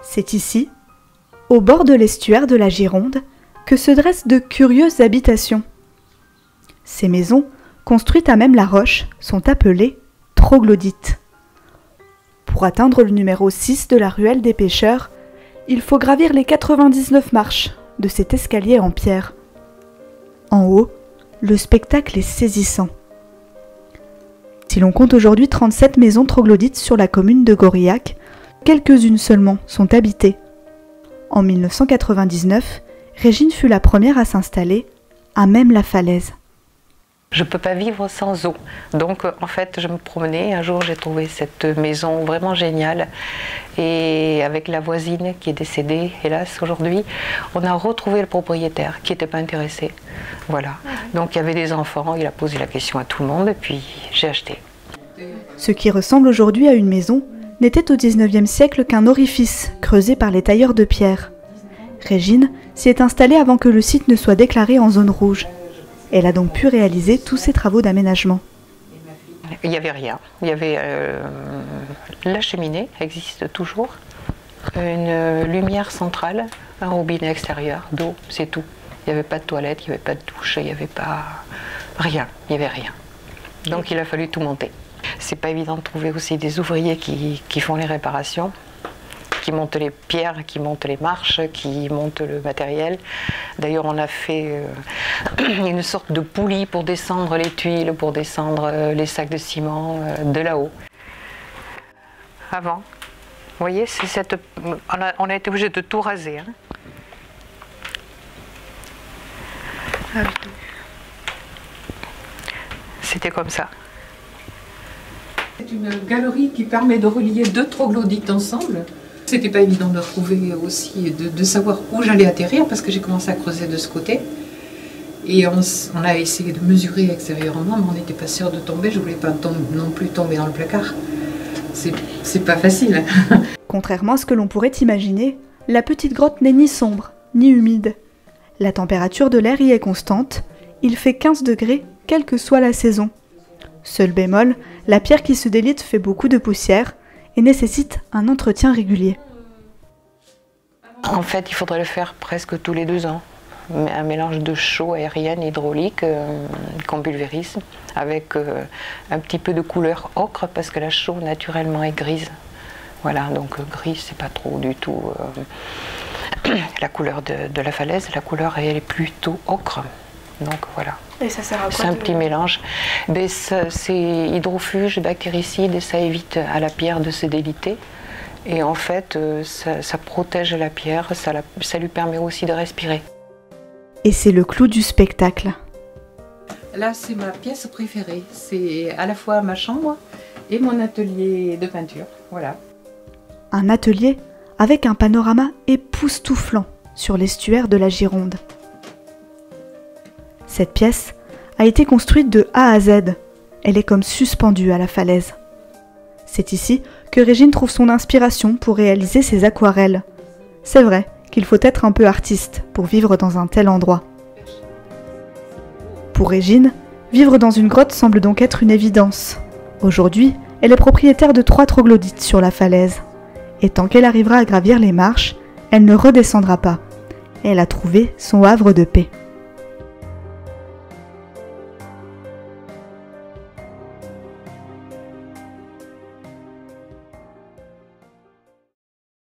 C'est ici, au bord de l'estuaire de la Gironde, que se dressent de curieuses habitations. Ces maisons, construites à même la roche, sont appelées troglodytes. Pour atteindre le numéro 6 de la ruelle des pêcheurs, il faut gravir les 99 marches de cet escalier en pierre. En haut, le spectacle est saisissant. Si l'on compte aujourd'hui 37 maisons troglodytes sur la commune de Goriac, quelques-unes seulement sont habitées. En 1999, Régine fut la première à s'installer à même la falaise. Je ne peux pas vivre sans eau. Donc en fait, je me promenais. Un jour, j'ai trouvé cette maison vraiment géniale. Et avec la voisine qui est décédée, hélas, aujourd'hui, on a retrouvé le propriétaire qui n'était pas intéressé. Voilà. Donc il y avait des enfants, il a posé la question à tout le monde et puis j'ai acheté. Ce qui ressemble aujourd'hui à une maison n'était au XIXe siècle qu'un orifice creusé par les tailleurs de pierre. Régine s'y est installée avant que le site ne soit déclaré en zone rouge. Elle a donc pu réaliser tous ces travaux d'aménagement. Il n'y avait rien. Il y avait la cheminée, existe toujours, une lumière centrale, un robinet extérieur, d'eau, c'est tout. Il n'y avait pas de toilette, il n'y avait pas de douche, il n'y avait pas rien, il n'y avait rien. Donc il a fallu tout monter. C'est pas évident de trouver aussi des ouvriers qui font les réparations, qui montent les pierres, qui montent les marches, qui montent le matériel. D'ailleurs, on a fait une sorte de poulie pour descendre les tuiles, pour descendre les sacs de ciment de là-haut. Avant, vous voyez, on a été obligé de tout raser. Hein. C'était comme ça. C'est une galerie qui permet de relier deux troglodytes ensemble. C'était pas évident de trouver aussi, de savoir où j'allais atterrir parce que j'ai commencé à creuser de ce côté. Et on a essayé de mesurer extérieurement, mais on n'était pas sûr de tomber. Je voulais pas non plus tomber dans le placard. C'est pas facile. Contrairement à ce que l'on pourrait imaginer, la petite grotte n'est ni sombre, ni humide. La température de l'air y est constante. Il fait 15 degrés, quelle que soit la saison. Seul bémol, la pierre qui se délite fait beaucoup de poussière et nécessite un entretien régulier. En fait, il faudrait le faire presque tous les 2 ans. Un mélange de chaux aérienne hydraulique qu'on pulvérise avec un petit peu de couleur ocre parce que la chaux naturellement est grise. Voilà, donc gris, c'est pas trop du tout la couleur de la falaise. La couleur elle est plutôt ocre. Donc voilà. Et ça sert à quoi? C'est un petit mélange. C'est hydrofuge, bactéricide et ça évite à la pierre de se déliter. Et en fait, ça protège la pierre, ça lui permet aussi de respirer. Et c'est le clou du spectacle. Là, c'est ma pièce préférée. C'est à la fois ma chambre et mon atelier de peinture. Voilà. Un atelier avec un panorama époustouflant sur l'estuaire de la Gironde. Cette pièce a été construite de A à Z. Elle est comme suspendue à la falaise. C'est ici que Régine trouve son inspiration pour réaliser ses aquarelles. C'est vrai qu'il faut être un peu artiste pour vivre dans un tel endroit. Pour Régine, vivre dans une grotte semble donc être une évidence. Aujourd'hui, elle est propriétaire de 3 troglodytes sur la falaise. Et tant qu'elle arrivera à gravir les marches, elle ne redescendra pas. Elle a trouvé son havre de paix.